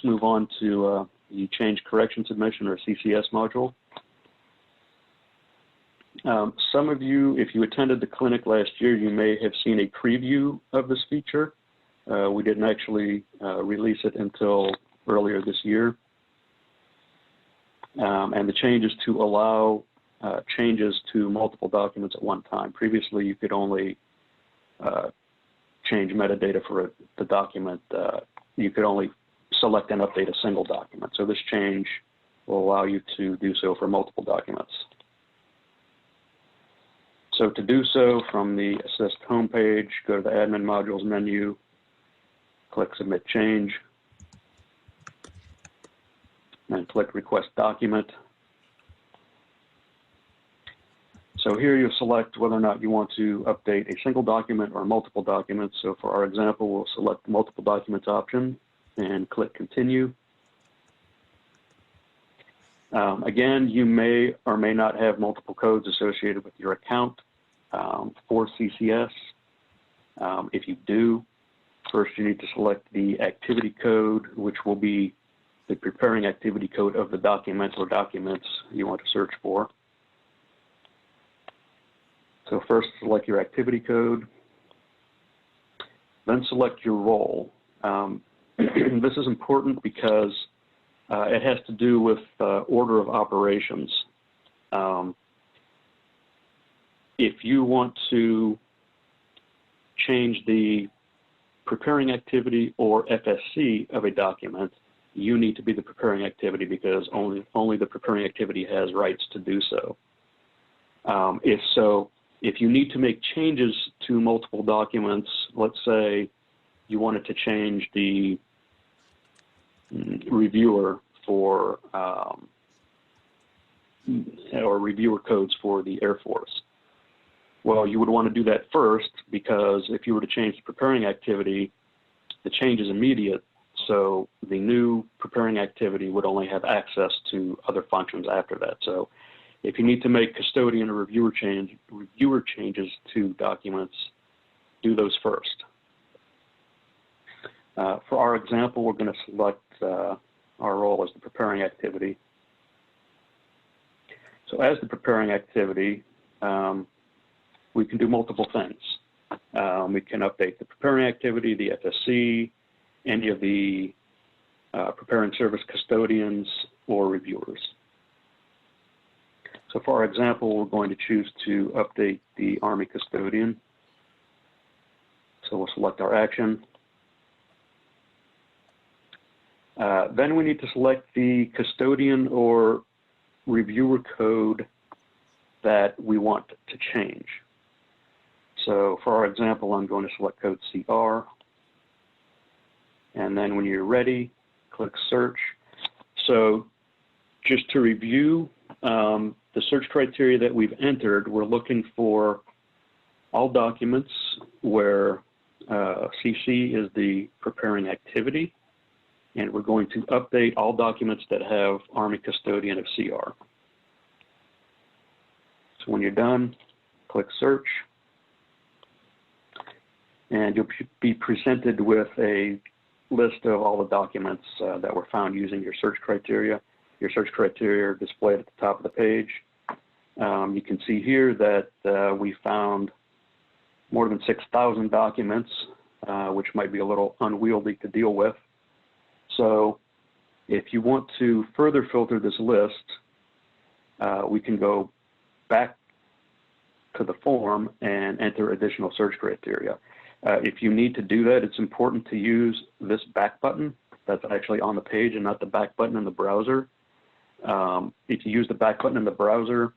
let's move on to the Change Correction Submission, or CCS module. Some of you, if you attended the clinic last year, you may have seen a preview of this feature. We didn't actually release it until earlier this year. And the change is to allow changes to multiple documents at one time. Previously, you could only change metadata for the document. You could only select and update a single document. So this change will allow you to do so for multiple documents. So to do so, from the Assist homepage, go to the Admin Modules menu, click Submit Change, and click Request Document. So here you'll select whether or not you want to update a single document or multiple documents. So for our example, we'll select the Multiple Documents option and click Continue. Again, you may or may not have multiple codes associated with your account for CCS. If you do, first you need to select the activity code, which will be the preparing activity code of the document or documents you want to search for. So first select your activity code, then select your role. This is important because it has to do with order of operations. If you want to change the preparing activity or FSC of a document, you need to be the preparing activity because only the preparing activity has rights to do so. If you need to make changes to multiple documents, let's say you wanted to change the reviewer for or reviewer codes for the Air Force. Well, you would want to do that first, because if you were to change the preparing activity, the change is immediate, so the new preparing activity would only have access to other functions after that. So if you need to make custodian or reviewer changes to documents, do those first. For our example, we're going to select our role as the preparing activity. So as the preparing activity, we can do multiple things. We can update the preparing activity, the FSC, any of the preparing service custodians or reviewers. So for our example, we're going to choose to update the Army custodian. So we'll select our action. Then we need to select the custodian or reviewer code that we want to change. So for our example, I'm going to select code CR. And then when you're ready, click Search. So just to review, the search criteria that we've entered, we're looking for all documents where CC is the preparing activity, and we're going to update all documents that have Army Custodian of CR. So when you're done, click Search, and you'll be presented with a list of all the documents that were found using your search criteria. Your search criteria are displayed at the top of the page. You can see here that we found more than 6,000 documents, which might be a little unwieldy to deal with. So if you want to further filter this list, we can go back to the form and enter additional search criteria. If you need to do that, it's important to use this back button that's actually on the page and not the back button in the browser. If you use the back button in the browser,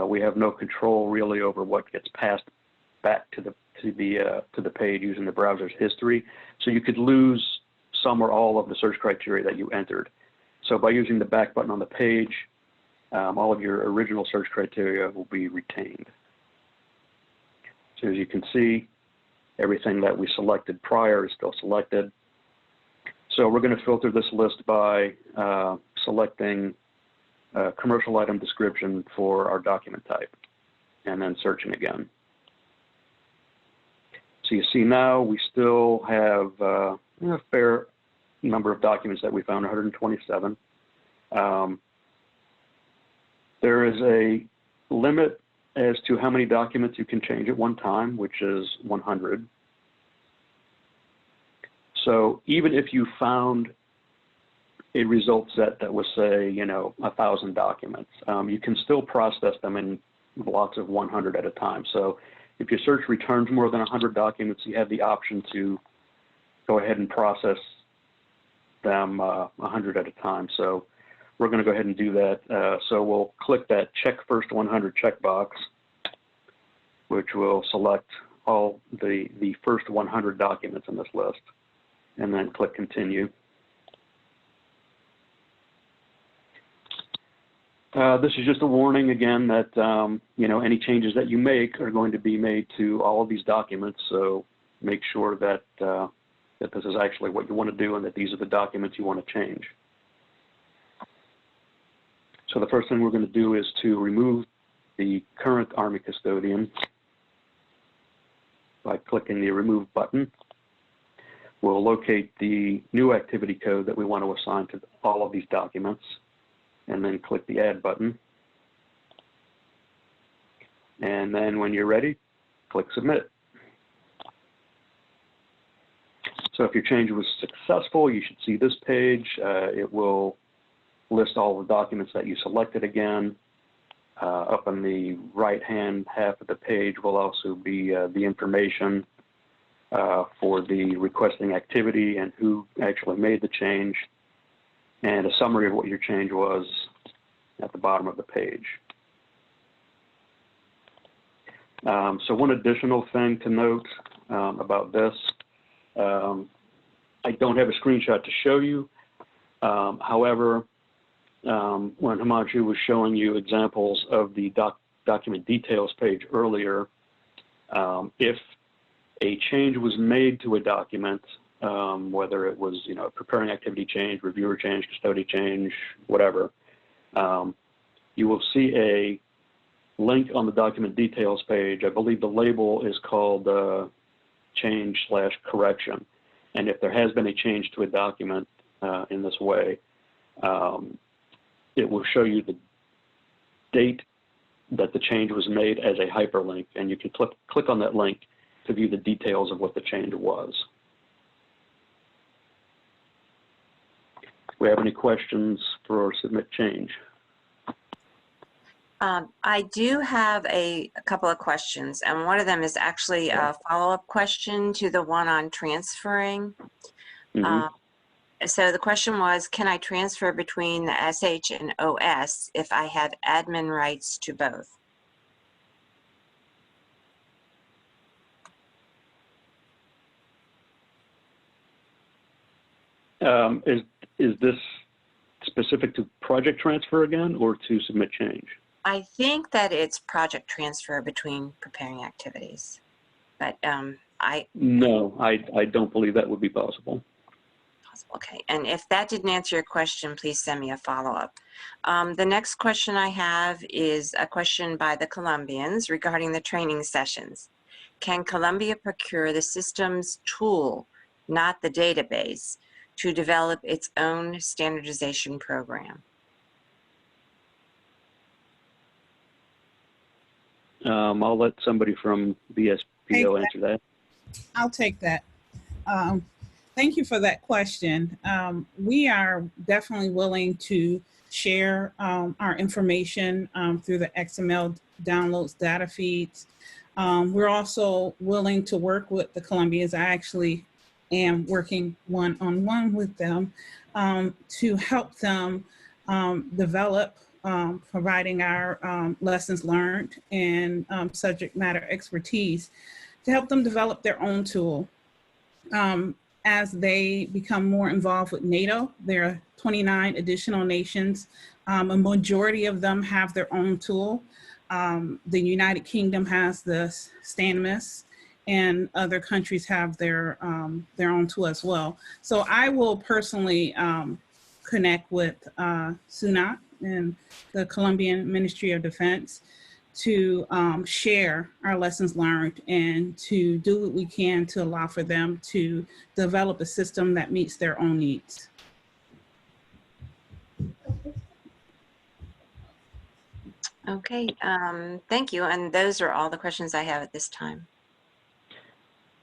we have no control really over what gets passed back to the page using the browser's history. So you could lose some or all of the search criteria that you entered. So by using the back button on the page, all of your original search criteria will be retained. So as you can see, everything that we selected prior is still selected. So we're going to filter this list by selecting commercial item description for our document type, and then searching again. So you see now we still have a fair number of documents that we found, 127. There is a limit as to how many documents you can change at one time, which is 100. So even if you found a result set that was, say, 1,000 documents, you can still process them in lots of 100 at a time. So if your search returns more than 100 documents, you have the option to go ahead and process them 100 at a time. So we're going to go ahead and do that. So we'll click that Check First 100 checkbox, which will select all the first 100 documents in this list, and then click Continue. This is just a warning again that any changes that you make are going to be made to all of these documents. So make sure that that this is actually what you want to do and that these are the documents you want to change. So the first thing we're going to do is to remove the current Army custodian by clicking the Remove button. We'll locate the new activity code that we want to assign to all of these documents, and then click the Add button. And then when you're ready, click Submit. So if your change was successful, you should see this page. It will list all the documents that you selected again. Up on the right-hand half of the page will also be the information for the requesting activity and who actually made the change, and a summary of what your change was at the bottom of the page. So one additional thing to note about this, I don't have a screenshot to show you. However, when Himanshu was showing you examples of the document details page earlier, if a change was made to a document, whether it was preparing activity change, reviewer change, custodian change, whatever, you will see a link on the document details page. I believe the label is called change/correction. And if there has been a change to a document in this way, it will show you the date that the change was made as a hyperlink, and you can click on that link to view the details of what the change was. Do we have any questions for Submit Change? I do have a couple of questions, and one of them is actually a follow-up question to the one on transferring. So the question was, can I transfer between the SH and OS if I have admin rights to both? Is this specific to project transfer again, or to Submit Change? I think that it's project transfer between preparing activities, but No, I don't believe that would be possible. Okay, and if that didn't answer your question, please send me a follow-up. The next question I have is a question by the Columbians regarding the training sessions. Can Columbia procure the systems tool, not the database, to develop its own standardization program? I'll let somebody from BSPO answer that. I'll take that. Thank you for that question. We are definitely willing to share our information through the XML downloads data feeds. We're also willing to work with the Columbians. I actually am working one-on-one with them to help them develop, providing our lessons learned and subject matter expertise to help them develop their own tool. As they become more involved with NATO, there are 29 additional nations. A majority of them have their own tool. The United Kingdom has the STANMIS, and other countries have their own tool as well. So I will personally connect with SUNAT and the Colombian Ministry of Defense to share our lessons learned and to do what we can to allow for them to develop a system that meets their own needs. Okay, thank you. And those are all the questions I have at this time.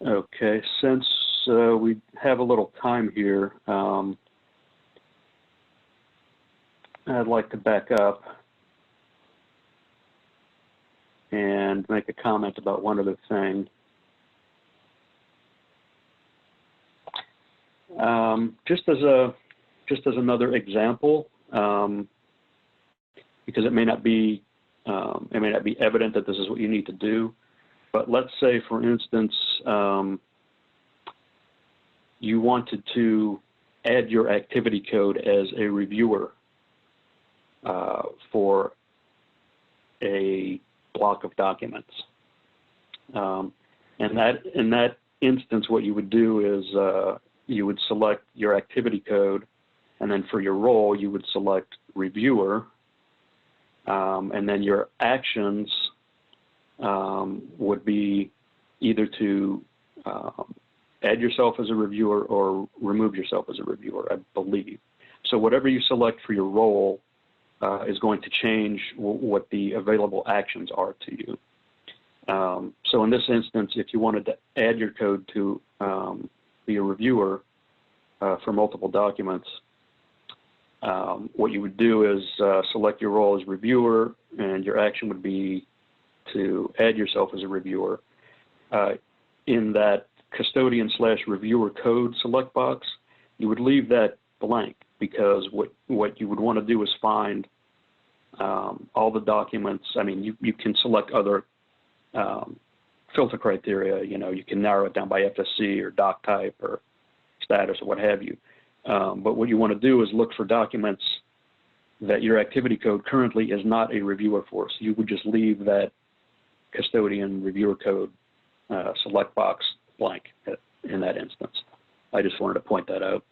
Okay, since we have a little time here, I'd like to back up and make a comment about one other thing. Just as another example, because it may not be evident that this is what you need to do, but let's say, for instance, you wanted to add your activity code as a reviewer for a block of documents. In that instance, what you would do is you would select your activity code, and then for your role, you would select reviewer, and then your actions would be either to add yourself as a reviewer or remove yourself as a reviewer, I believe. So whatever you select for your role is going to change what the available actions are to you. So in this instance, if you wanted to add your code to be a reviewer for multiple documents, what you would do is select your role as reviewer, and your action would be to add yourself as a reviewer. In that custodian/reviewer code select box, you would leave that blank, because what you would want to do is find all the documents. I mean, you can select other filter criteria. You know, you can narrow it down by FSC or doc type or status or what have you. But what you want to do is look for documents that your activity code currently is not a reviewer for. So you would just leave that custodian reviewer code select box blank in that instance. I just wanted to point that out.